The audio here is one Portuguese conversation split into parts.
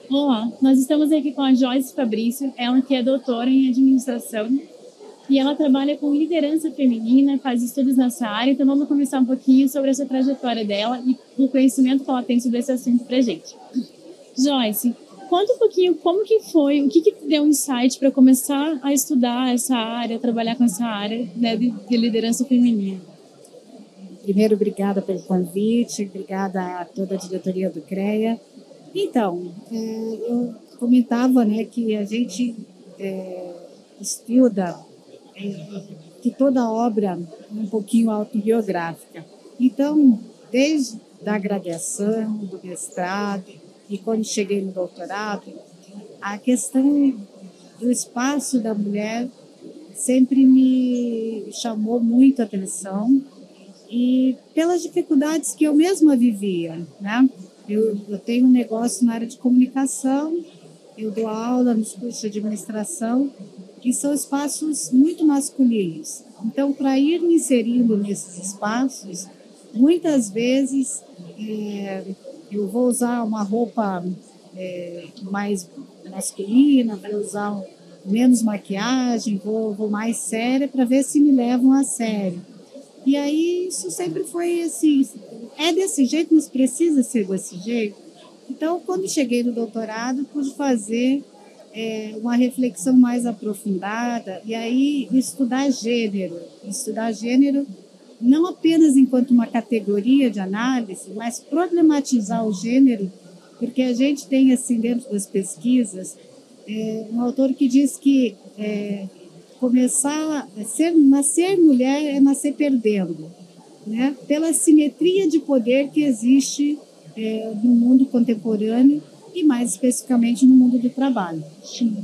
Olá, nós estamos aqui com a Joyce Fabrício, ela que é doutora em administração e ela trabalha com liderança feminina, faz estudos nessa área, então vamos conversar um pouquinho sobre essa trajetória dela e o conhecimento que ela tem sobre esse assunto pra gente. Joyce, conta um pouquinho como que foi, o que que te deu um insight para começar a estudar essa área, trabalhar com essa área, né, de liderança feminina. Primeiro, obrigada pelo convite, obrigada a toda a diretoria do CREA. Então, eu comentava, né, que a gente estuda que toda obra é um pouquinho autobiográfica. Então, desde a graduação, do mestrado e quando cheguei no doutorado, a questão do espaço da mulher sempre me chamou muito a atenção e pelas dificuldades que eu mesma vivia, né? Eu tenho um negócio na área de comunicação, eu dou aula nos cursos de administração, que são espaços muito masculinos. Então, para ir me inserindo nesses espaços, muitas vezes eu vou usar uma roupa mais masculina, vou usar menos maquiagem, vou mais séria para ver se me levam a sério. E aí isso sempre foi assim, é desse jeito, mas precisa ser desse jeito. Então, quando cheguei no doutorado, pude fazer uma reflexão mais aprofundada e aí estudar gênero não apenas enquanto uma categoria de análise, mas problematizar o gênero, porque a gente tem assim dentro das pesquisas um autor que diz que nascer mulher é nascer perdendo, né? Pela simetria de poder que existe no mundo contemporâneo e mais especificamente no mundo do trabalho. Sim.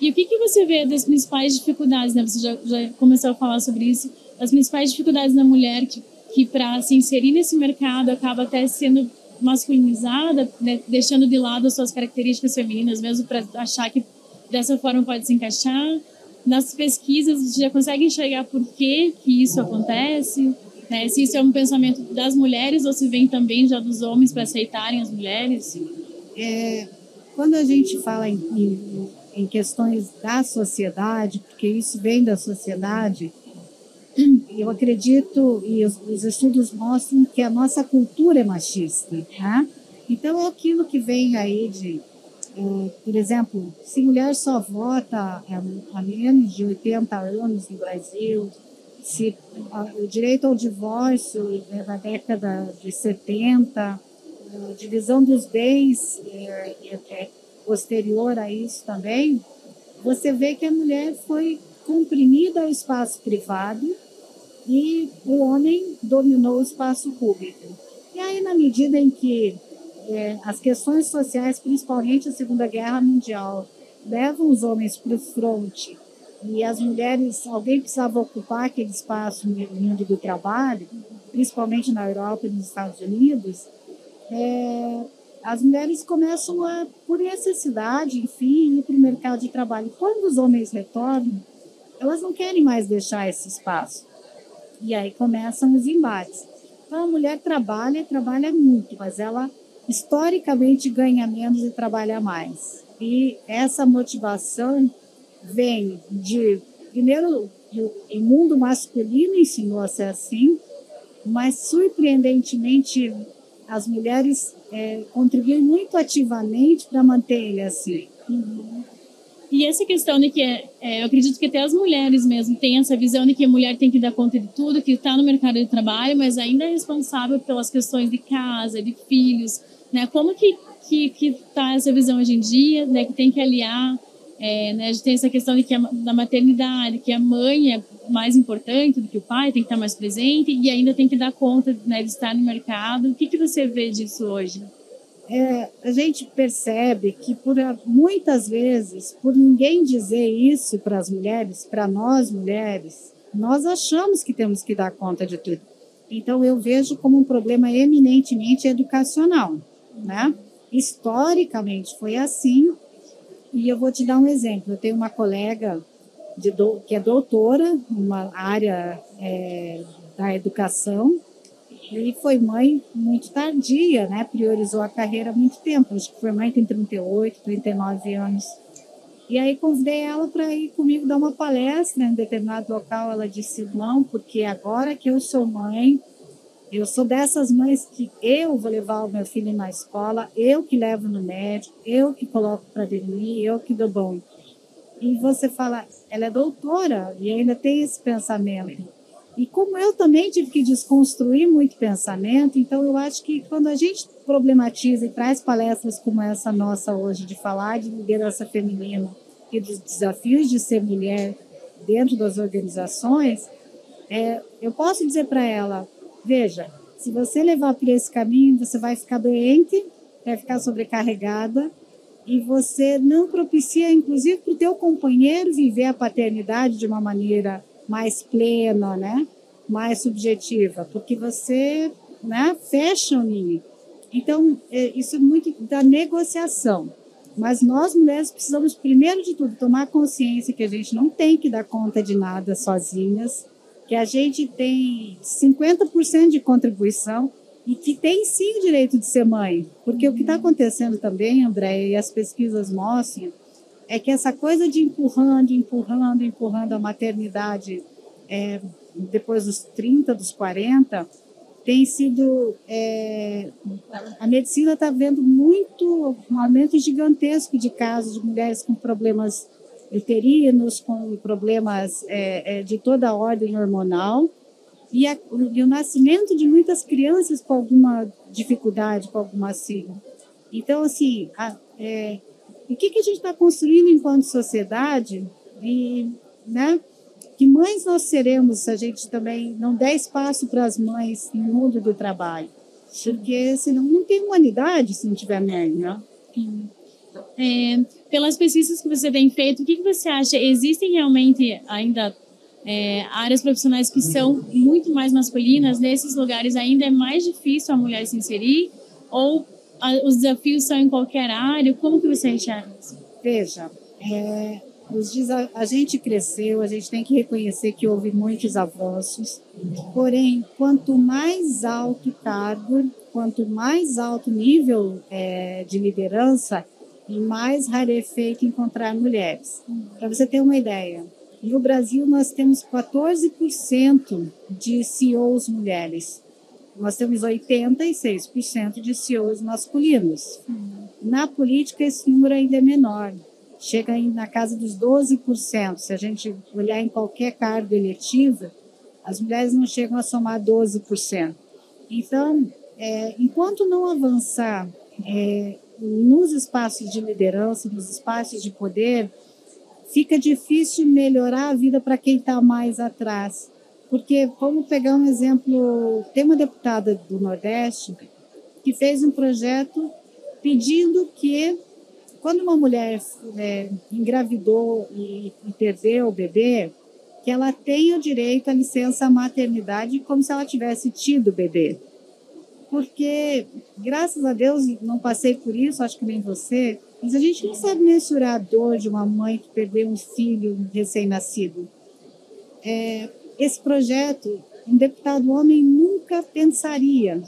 E o que que você vê das principais dificuldades, né? Você já começou a falar sobre isso, as principais dificuldades da mulher que para se inserir nesse mercado acaba até sendo masculinizada, né? Deixando de lado as suas características femininas, mesmo para achar que dessa forma pode se encaixar. Nas pesquisas, você já consegue enxergar por que isso acontece? Né? Se isso é um pensamento das mulheres ou se vem também já dos homens para aceitarem as mulheres? Quando a gente fala em questões da sociedade, porque isso vem da sociedade, eu acredito, e os estudos mostram que a nossa cultura é machista. Né? Então, é aquilo que vem aí por exemplo, se mulher só vota há menos de 80 anos no Brasil, se o direito ao divórcio é da década de 70, a divisão dos bens é posterior a isso também, você vê que a mulher foi comprimida ao espaço privado e o homem dominou o espaço público. E aí, na medida em que as questões sociais, principalmente a Segunda Guerra Mundial, levam os homens para o fronte e as mulheres, alguém precisava ocupar aquele espaço no mundo do trabalho, principalmente na Europa e nos Estados Unidos, as mulheres começam por necessidade, enfim, ir para o mercado de trabalho. Quando os homens retornam, elas não querem mais deixar esse espaço. E aí começam os embates. Então, a mulher trabalha muito, mas ela historicamente ganha menos e trabalha mais. E essa motivação vem primeiro, o mundo masculino ensinou a ser assim, mas surpreendentemente as mulheres contribuem muito ativamente para manter ele assim. Uhum. E essa questão de que eu acredito que até as mulheres mesmo têm essa visão de que a mulher tem que dar conta de tudo, que está no mercado de trabalho, mas ainda é responsável pelas questões de casa, de filhos, né? Como que está essa visão hoje em dia, né? Que tem que aliar, né? A gente tem essa questão de que da maternidade, que a mãe é mais importante do que o pai, tem que estar mais presente e ainda tem que dar conta, né, de estar no mercado. O que você vê disso hoje? A gente percebe que muitas vezes, por ninguém dizer isso para as mulheres, para nós mulheres, nós achamos que temos que dar conta de tudo. Então, eu vejo como um problema eminentemente educacional. Né? Historicamente foi assim, e eu vou te dar um exemplo. Eu tenho uma colega que é doutora numa área da educação, E foi mãe muito tardia, né? Priorizou a carreira há muito tempo. Acho que foi mãe com 38, 39 anos. E aí convidei ela para ir comigo dar uma palestra em determinado local. Ela disse, não, porque agora que eu sou mãe, eu sou dessas mães que eu vou levar o meu filho na escola, eu que levo no médico, eu que coloco para dormir, eu que dou bom. E você fala, ela é doutora e ainda tem esse pensamento. E como eu também tive que desconstruir muito pensamento, então eu acho que quando a gente problematiza e traz palestras como essa nossa hoje, de falar de liderança feminina e dos desafios de ser mulher dentro das organizações, eu posso dizer para ela, veja, se você levar por esse caminho, você vai ficar doente, vai ficar sobrecarregada, e você não propicia, inclusive, para o teu companheiro viver a paternidade de uma maneira mais plena, né? Mais subjetiva, porque você, né, fecha o ninho. Então, isso é muito da negociação. Mas nós, mulheres, precisamos, primeiro de tudo, tomar consciência que a gente não tem que dar conta de nada sozinhas, que a gente tem 50% de contribuição e que tem sim o direito de ser mãe. Porque o que está acontecendo também, André, e as pesquisas mostram, é que essa coisa de empurrando a maternidade depois dos 30, dos 40, tem sido... a medicina está vendo um aumento gigantesco de casos de mulheres com problemas uterinos, com problemas de toda a ordem hormonal, e o nascimento de muitas crianças com alguma dificuldade, com alguma sigla. Então, assim, o que a gente está construindo enquanto sociedade? E, né, que mães nós seremos se a gente também não der espaço para as mães no mundo do trabalho? Porque senão não tem humanidade se não tiver mãe, né? Pelas pesquisas que você tem feito, o que você acha? Existem realmente ainda áreas profissionais que são muito mais masculinas? Nesses lugares ainda é mais difícil a mulher se inserir? Ou os desafios são em qualquer área? Como que você enxerga isso? Veja, a gente cresceu, a gente tem que reconhecer que houve muitos avanços, porém, quanto mais alto o cargo, quanto mais alto nível de liderança, mais rarefeito encontrar mulheres. Para você ter uma ideia, no Brasil nós temos 14% de CEOs mulheres, nós temos 86% de CEOs masculinos. Na política esse número ainda é menor, chega na casa dos 12%. Se a gente olhar em qualquer cargo eletivo, as mulheres não chegam a somar 12%. Então, enquanto não avançar nos espaços de liderança, nos espaços de poder, fica difícil melhorar a vida para quem está mais atrás. Porque, vamos pegar um exemplo, tem uma deputada do Nordeste que fez um projeto pedindo que, quando uma mulher engravidou e perdeu o bebê, que ela tenha o direito à licença maternidade como se ela tivesse tido o bebê. Porque, graças a Deus, não passei por isso, acho que nem você, mas a gente não sabe mensurar a dor de uma mãe que perdeu um filho recém-nascido. Esse projeto, um deputado homem nunca pensaria,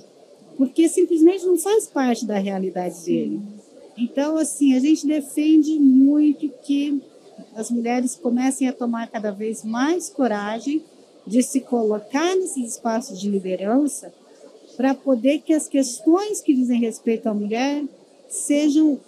porque simplesmente não faz parte da realidade dele. Então, assim, a gente defende muito que as mulheres comecem a tomar cada vez mais coragem de se colocar nesses espaços de liderança para poder que as questões que dizem respeito à mulher sejam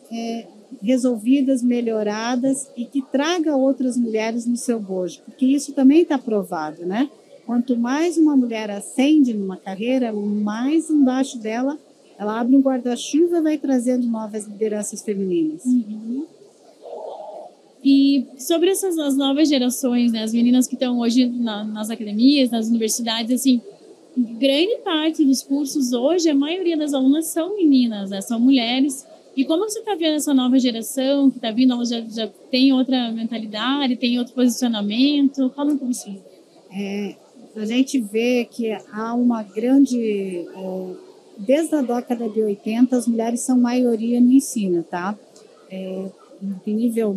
resolvidas, melhoradas e que traga outras mulheres no seu bojo, porque isso também está provado, né? Quanto mais uma mulher ascende numa carreira, mais embaixo dela ela abre um guarda-chuva e vai trazendo novas lideranças femininas. Uhum. E sobre as novas gerações, né, as meninas que estão hoje nas academias, nas universidades, assim, grande parte dos cursos hoje, a maioria das alunas são meninas, né, são mulheres. E como você está vendo essa nova geração que está vindo, elas já tem outra mentalidade, tem outro posicionamento? Fala como isso. A gente vê que há uma grande... desde a década de 80, as mulheres são maioria no ensino, tá? Em nível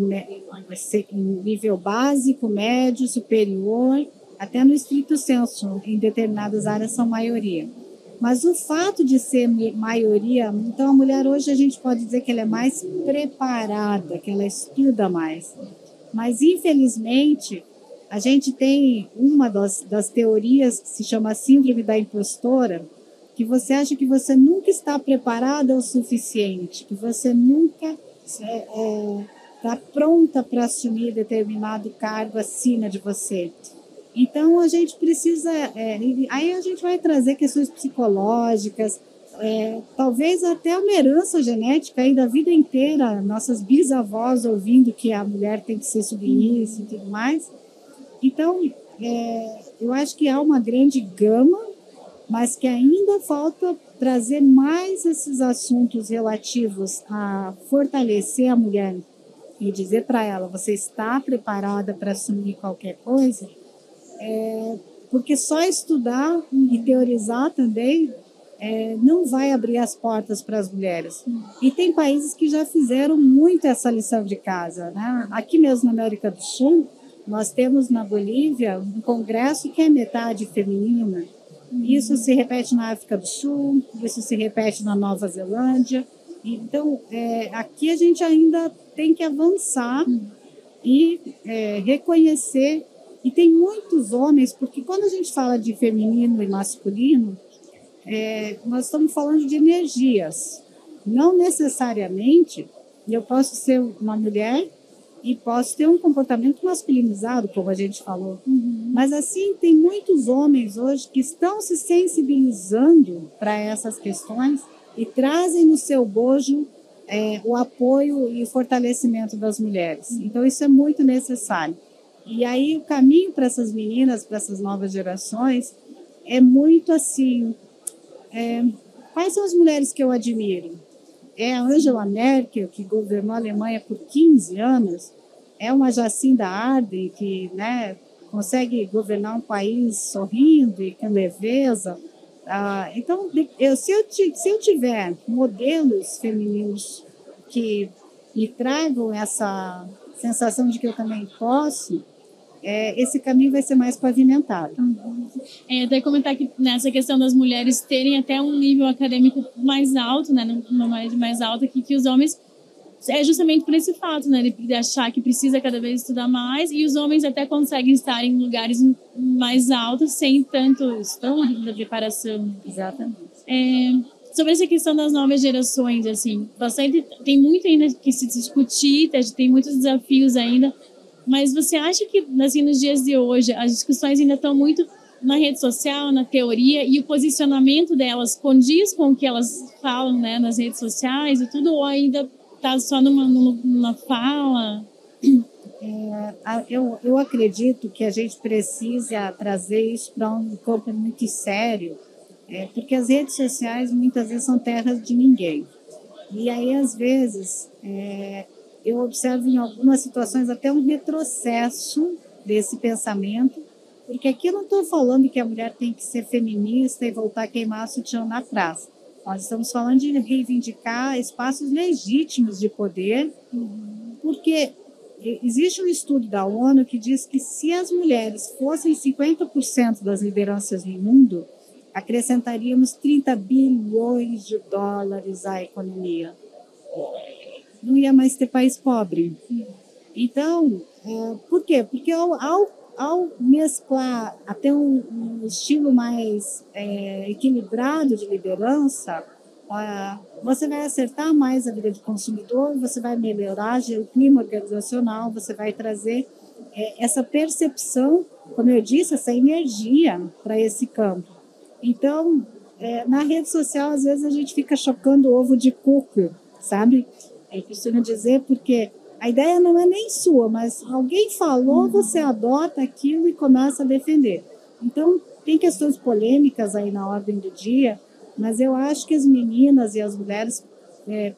básico, médio, superior, até no estrito senso, em determinadas áreas são maioria. Mas o fato de ser maioria, então a mulher hoje a gente pode dizer que ela é mais preparada, que ela estuda mais. Mas, infelizmente, a gente tem uma das teorias que se chama síndrome da impostora, que você acha que você nunca está preparada o suficiente, que você nunca está pronta para assumir determinado cargo acima de você. Então, a gente precisa... aí a gente vai trazer questões psicológicas, talvez até uma herança genética aí da vida inteira, nossas bisavós ouvindo que a mulher tem que ser submissa e tudo mais. Então, eu acho que há uma grande gama, mas que ainda falta trazer mais esses assuntos relativos a fortalecer a mulher e dizer para ela, você está preparada para assumir qualquer coisa? Porque só estudar e teorizar também não vai abrir as portas para as mulheres. E tem países que já fizeram muito essa lição de casa, né? Aqui mesmo na América do Sul, nós temos na Bolívia um congresso que é metade feminina. Isso se repete na África do Sul, isso se repete na Nova Zelândia. Então, aqui a gente ainda tem que avançar e reconhecer. E tem muitos homens, porque quando a gente fala de feminino e masculino, nós estamos falando de energias. Não necessariamente eu posso ser uma mulher e posso ter um comportamento masculinizado, como a gente falou. Mas, assim, tem muitos homens hoje que estão se sensibilizando para essas questões e trazem no seu bojo o apoio e o fortalecimento das mulheres. Então, isso é muito necessário. E aí, o caminho para essas meninas, para essas novas gerações, é muito assim... quais são as mulheres que eu admiro? É a Angela Merkel, que governou a Alemanha por 15 anos, é uma Jacinda Ardern, que consegue governar um país sorrindo e com leveza. Então, se eu tiver modelos femininos que me tragam essa sensação de que eu também posso, esse caminho vai ser mais pavimentado. Até comentar que nessa questão das mulheres terem até um nível acadêmico mais alto, né, numa média mais alta que os homens, justamente por esse fato, né, de achar que precisa cada vez estudar mais, e os homens até conseguem estar em lugares mais altos sem tanto estudo da preparação. Exatamente. Sobre essa questão das novas gerações, assim, tem muito ainda que se discutir, tem muitos desafios ainda. Mas você acha que, assim, nos dias de hoje, as discussões ainda estão muito na rede social, na teoria, e o posicionamento delas condiz com o que elas falam, né, nas redes sociais e tudo, ou ainda está só numa fala? Eu acredito que a gente precisa trazer isso para um campo muito sério, porque as redes sociais muitas vezes são terras de ninguém. E aí, às vezes... eu observo em algumas situações até um retrocesso desse pensamento, porque aqui eu não estou falando que a mulher tem que ser feminista e voltar a queimar sutiã na praça. Nós estamos falando de reivindicar espaços legítimos de poder, porque existe um estudo da ONU que diz que se as mulheres fossem 50% das lideranças no mundo, acrescentaríamos 30 bilhões de dólares à economia. Não ia mais ter país pobre. Então, por quê? Porque ao mesclar até um estilo mais equilibrado de liderança, você vai acertar mais a vida do consumidor, você vai melhorar o clima organizacional, você vai trazer essa percepção, como eu disse, essa energia para esse campo. Então, na rede social, às vezes a gente fica chocando o ovo de cuco, sabe? Eu costumo dizer, porque a ideia não é nem sua, mas alguém falou, você adota aquilo e começa a defender. Então, tem questões polêmicas aí na ordem do dia, mas eu acho que as meninas e as mulheres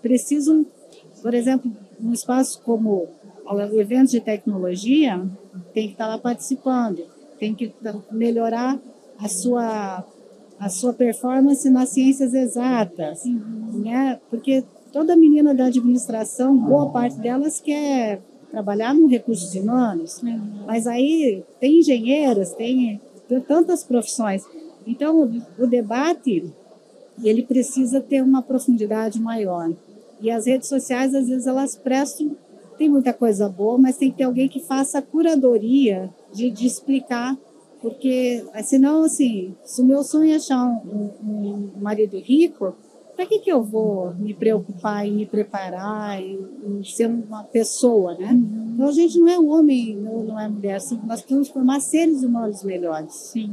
precisam, por exemplo, num espaço como eventos de tecnologia, tem que estar lá participando, tem que melhorar a sua performance nas ciências exatas, né? Porque toda menina da administração, boa parte delas quer trabalhar no recursos humanos, mas aí tem engenheiras, tem tantas profissões. Então, o debate E ele precisa ter uma profundidade maior. E as redes sociais, às vezes, elas prestam, tem muita coisa boa, mas tem que ter alguém que faça a curadoria de explicar, porque senão, assim, se o meu sonho é achar um marido rico, para que eu vou me preocupar em me preparar, em ser uma pessoa, né? Então, a gente não é homem, não é mulher, nós precisamos formar seres humanos melhores. Sim.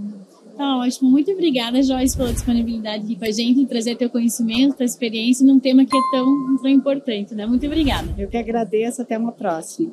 Tá ótimo. Muito obrigada, Joyce, pela disponibilidade aqui com a gente, trazer teu conhecimento, tua experiência num tema que é tão importante, né? Muito obrigada. Eu que agradeço. Até uma próxima.